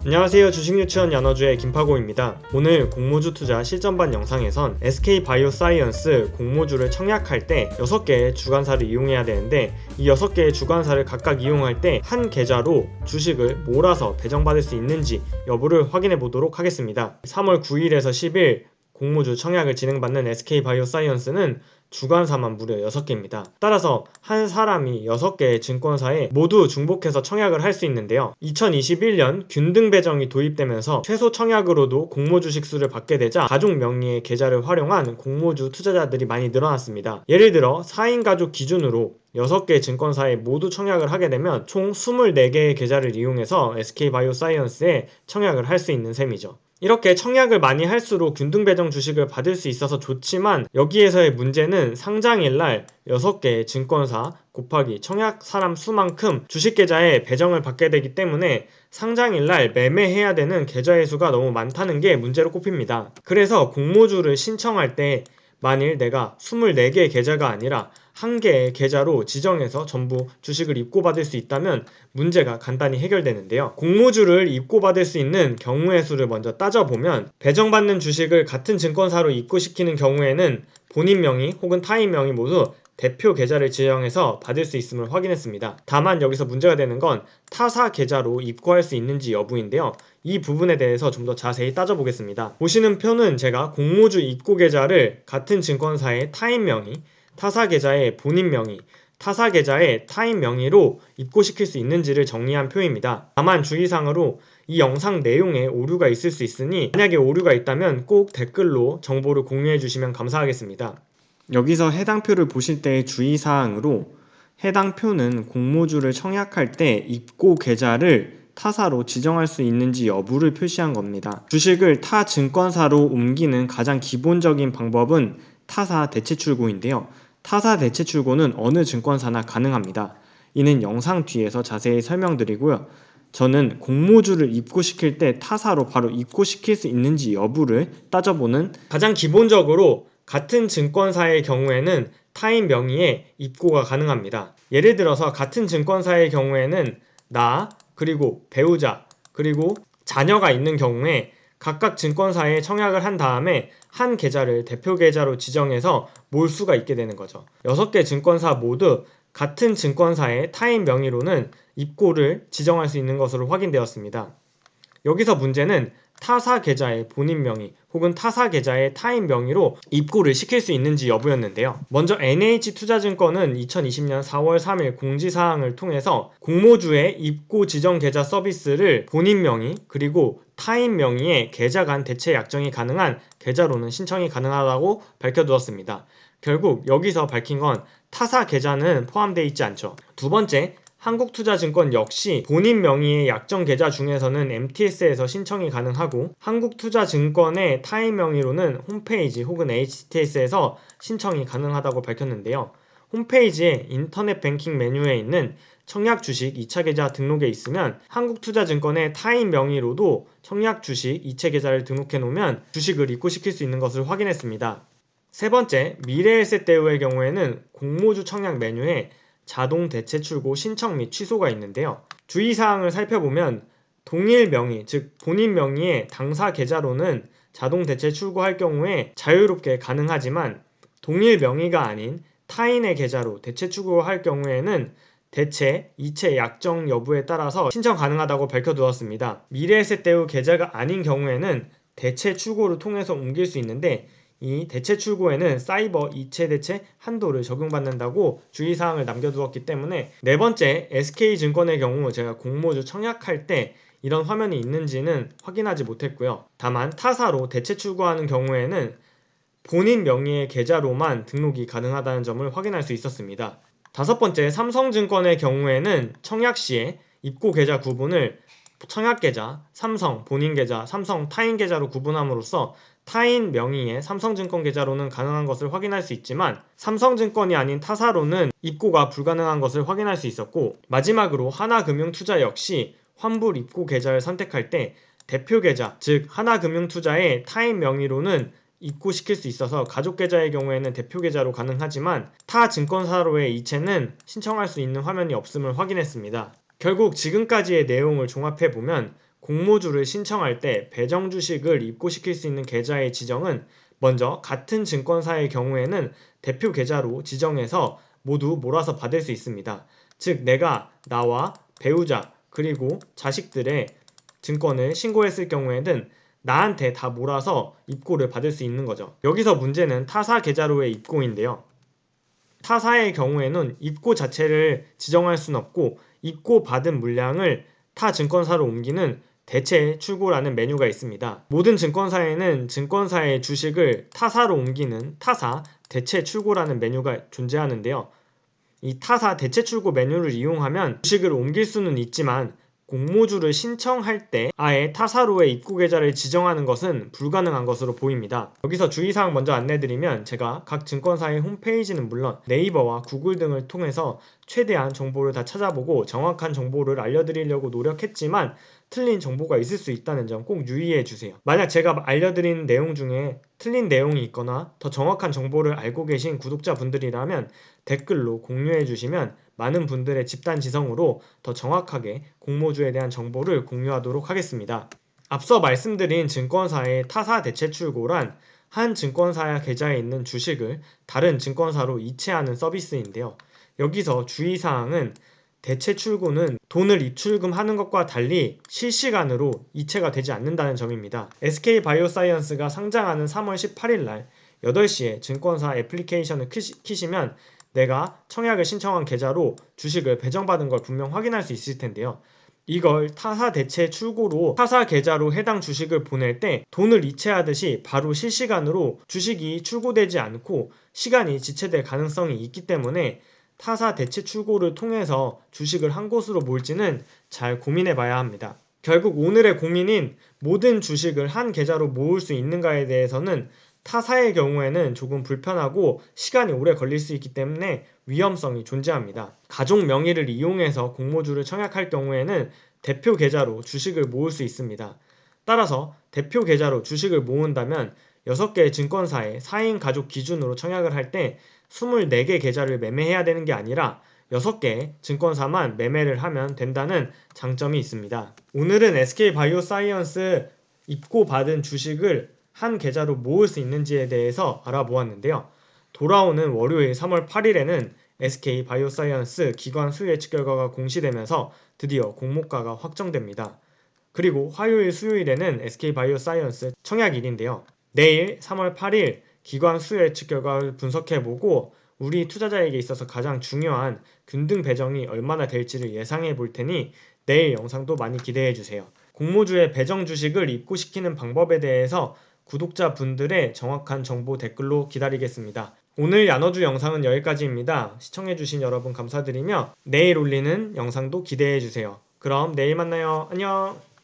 안녕하세요. 주식유치원 연어주의 김파고입니다. 오늘 공모주 투자 실전반 영상에선 SK바이오사이언스 공모주를 청약할 때 6개의 주관사를 이용해야 되는데 이 6개의 주관사를 각각 이용할 때 한 계좌로 주식을 몰아서 배정받을 수 있는지 여부를 확인해 보도록 하겠습니다. 3월 9일에서 10일 공모주 청약을 진행받는 SK바이오사이언스는 주관사만 무려 6개입니다. 따라서 한 사람이 6개의 증권사에 모두 중복해서 청약을 할 수 있는데요. 2021년 균등 배정이 도입되면서 최소 청약으로도 공모주식 수를 받게 되자 가족 명의의 계좌를 활용한 공모주 투자자들이 많이 늘어났습니다. 예를 들어 4인 가족 기준으로 6개 증권사에 모두 청약을 하게 되면 총 24개의 계좌를 이용해서 SK바이오사이언스에 청약을 할 수 있는 셈이죠. 이렇게 청약을 많이 할수록 균등 배정 주식을 받을 수 있어서 좋지만 여기에서의 문제는 상장일날 6개의 증권사 곱하기 청약 사람 수만큼 주식 계좌에 배정을 받게 되기 때문에 상장일날 매매해야 되는 계좌의 수가 너무 많다는 게 문제로 꼽힙니다. 그래서 공모주를 신청할 때 만일 내가 24개의 계좌가 아니라 1개의 계좌로 지정해서 전부 주식을 입고받을 수 있다면 문제가 간단히 해결되는데요. 공모주를 입고받을 수 있는 경우의 수를 먼저 따져보면 배정받는 주식을 같은 증권사로 입고시키는 경우에는 본인 명의 혹은 타인 명의 모두 대표 계좌를 지정해서 받을 수 있음을 확인했습니다. 다만 여기서 문제가 되는 건 타사 계좌로 입고할 수 있는지 여부인데요. 이 부분에 대해서 좀 더 자세히 따져보겠습니다. 보시는 표는 제가 공모주 입고 계좌를 같은 증권사의 타인 명의, 타사 계좌의 본인 명의, 타사 계좌의 타인 명의로 입고시킬 수 있는지를 정리한 표입니다. 다만 주의사항으로 이 영상 내용에 오류가 있을 수 있으니 만약에 오류가 있다면 꼭 댓글로 정보를 공유해 주시면 감사하겠습니다. 여기서 해당 표를 보실 때의 주의사항으로 해당 표는 공모주를 청약할 때 입고 계좌를 타사로 지정할 수 있는지 여부를 표시한 겁니다. 주식을 타 증권사로 옮기는 가장 기본적인 방법은 타사 대체 출고인데요. 타사 대체 출고는 어느 증권사나 가능합니다. 이는 영상 뒤에서 자세히 설명드리고요. 저는 공모주를 입고시킬 때 타사로 바로 입고시킬 수 있는지 여부를 따져보는 가장 기본적으로 같은 증권사의 경우에는 타인 명의의 입고가 가능합니다. 예를 들어서 같은 증권사의 경우에는 나, 그리고 배우자, 그리고 자녀가 있는 경우에 각각 증권사에 청약을 한 다음에 한 계좌를 대표 계좌로 지정해서 몰 수가 있게 되는 거죠. 6개 증권사 모두 같은 증권사의 타인 명의로는 입고를 지정할 수 있는 것으로 확인되었습니다. 여기서 문제는 타사 계좌의 본인 명의 혹은 타사 계좌의 타인 명의로 입고를 시킬 수 있는지 여부였는데요. 먼저 NH투자증권은 2020년 4월 3일 공지사항을 통해서 공모주의 입고 지정 계좌 서비스를 본인 명의 그리고 타인 명의의 계좌 간 대체 약정이 가능한 계좌로는 신청이 가능하다고 밝혀두었습니다. 결국 여기서 밝힌 건 타사 계좌는 포함되어 있지 않죠. 두 번째, 한국투자증권 역시 본인 명의의 약정 계좌 중에서는 MTS에서 신청이 가능하고 한국투자증권의 타인 명의로는 홈페이지 혹은 HTS에서 신청이 가능하다고 밝혔는데요. 홈페이지에 인터넷 뱅킹 메뉴에 있는 청약 주식 2차 계좌 등록에 있으면 한국투자증권의 타인 명의로도 청약 주식 2차 계좌를 등록해 놓으면 주식을 입고시킬 수 있는 것을 확인했습니다. 세 번째, 미래에셋대우의 경우에는 공모주 청약 메뉴에 자동 대체 출고 신청 및 취소가 있는데요. 주의사항을 살펴보면 동일 명의, 즉 본인 명의의 당사 계좌로는 자동 대체 출고할 경우에 자유롭게 가능하지만 동일 명의가 아닌 타인의 계좌로 대체 출고할 경우에는 대체, 이체 약정 여부에 따라서 신청 가능하다고 밝혀두었습니다. 미래에셋대우 계좌가 아닌 경우에는 대체 출고를 통해서 옮길 수 있는데 이 대체 출고에는 사이버 이체 대체 한도를 적용받는다고 주의사항을 남겨두었기 때문에 네 번째 SK증권의 경우 제가 공모주 청약할 때 이런 화면이 있는지는 확인하지 못했고요. 다만 타사로 대체 출고하는 경우에는 본인 명의의 계좌로만 등록이 가능하다는 점을 확인할 수 있었습니다. 다섯 번째, 삼성증권의 경우에는 청약 시에 입고 계좌 구분을 청약 계좌, 삼성 본인 계좌, 삼성 타인 계좌로 구분함으로써 타인 명의의 삼성증권 계좌로는 가능한 것을 확인할 수 있지만 삼성증권이 아닌 타사로는 입고가 불가능한 것을 확인할 수 있었고 마지막으로 하나금융투자 역시 환불 입고 계좌를 선택할 때 대표 계좌, 즉 하나금융투자의 타인 명의로는 입고시킬 수 있어서 가족 계좌의 경우에는 대표 계좌로 가능하지만 타 증권사로의 이체는 신청할 수 있는 화면이 없음을 확인했습니다. 결국 지금까지의 내용을 종합해보면 공모주를 신청할 때 배정 주식을 입고시킬 수 있는 계좌의 지정은 먼저 같은 증권사의 경우에는 대표 계좌로 지정해서 모두 몰아서 받을 수 있습니다. 즉 내가 나와 배우자 그리고 자식들의 증권을 신고했을 경우에는 나한테 다 몰아서 입고를 받을 수 있는 거죠. 여기서 문제는 타사 계좌로의 입고인데요. 타사의 경우에는 입고 자체를 지정할 수는 없고 입고 받은 물량을 타 증권사로 옮기는 대체 출고라는 메뉴가 있습니다. 모든 증권사에는 증권사의 주식을 타사로 옮기는 타사 대체 출고라는 메뉴가 존재하는데요. 이 타사 대체 출고 메뉴를 이용하면 주식을 옮길 수는 있지만 공모주를 신청할 때 아예 타사로의 입고 계좌를 지정하는 것은 불가능한 것으로 보입니다. 여기서 주의사항 먼저 안내드리면 제가 각 증권사의 홈페이지는 물론 네이버와 구글 등을 통해서 최대한 정보를 다 찾아보고 정확한 정보를 알려드리려고 노력했지만 틀린 정보가 있을 수 있다는 점 꼭 유의해 주세요. 만약 제가 알려드린 내용 중에 틀린 내용이 있거나 더 정확한 정보를 알고 계신 구독자분들이라면 댓글로 공유해 주시면 많은 분들의 집단 지성으로 더 정확하게 공모주에 대한 정보를 공유하도록 하겠습니다. 앞서 말씀드린 증권사의 타사 대체 출고란 한 증권사 계좌에 있는 주식을 다른 증권사로 이체하는 서비스인데요. 여기서 주의사항은 대체 출고는 돈을 입출금하는 것과 달리 실시간으로 이체가 되지 않는다는 점입니다. SK바이오사이언스가 상장하는 3월 18일 날 8시에 증권사 애플리케이션을 키시면 내가 청약을 신청한 계좌로 주식을 배정받은 걸 분명 확인할 수 있을 텐데요. 이걸 타사 대체 출고로 타사 계좌로 해당 주식을 보낼 때 돈을 이체하듯이 바로 실시간으로 주식이 출고되지 않고 시간이 지체될 가능성이 있기 때문에 타사 대체 출고를 통해서 주식을 한 곳으로 모을지는 잘 고민해 봐야 합니다. 결국 오늘의 고민인 모든 주식을 한 계좌로 모을 수 있는가에 대해서는 타사의 경우에는 조금 불편하고 시간이 오래 걸릴 수 있기 때문에 위험성이 존재합니다. 가족 명의를 이용해서 공모주를 청약할 경우에는 대표 계좌로 주식을 모을 수 있습니다. 따라서 대표 계좌로 주식을 모은다면 6개의 증권사의 4인 가족 기준으로 청약을 할 때 24개 계좌를 매매해야 되는 게 아니라 6개의 증권사만 매매를 하면 된다는 장점이 있습니다. 오늘은 SK바이오사이언스 입고받은 주식을 한 계좌로 모을 수 있는지에 대해서 알아보았는데요. 돌아오는 월요일 3월 8일에는 SK바이오사이언스 기관 수요 예측 결과가 공시되면서 드디어 공모가가 확정됩니다. 그리고 화요일 수요일에는 SK바이오사이언스 청약일인데요. 내일 3월 8일 기관 수요 예측 결과를 분석해보고 우리 투자자에게 있어서 가장 중요한 균등 배정이 얼마나 될지를 예상해 볼 테니 내일 영상도 많이 기대해 주세요. 공모주의 배정 주식을 입고시키는 방법에 대해서 구독자분들의 정확한 정보 댓글로 기다리겠습니다. 오늘 야너주 영상은 여기까지입니다. 시청해주신 여러분 감사드리며 내일 올리는 영상도 기대해주세요. 그럼 내일 만나요. 안녕.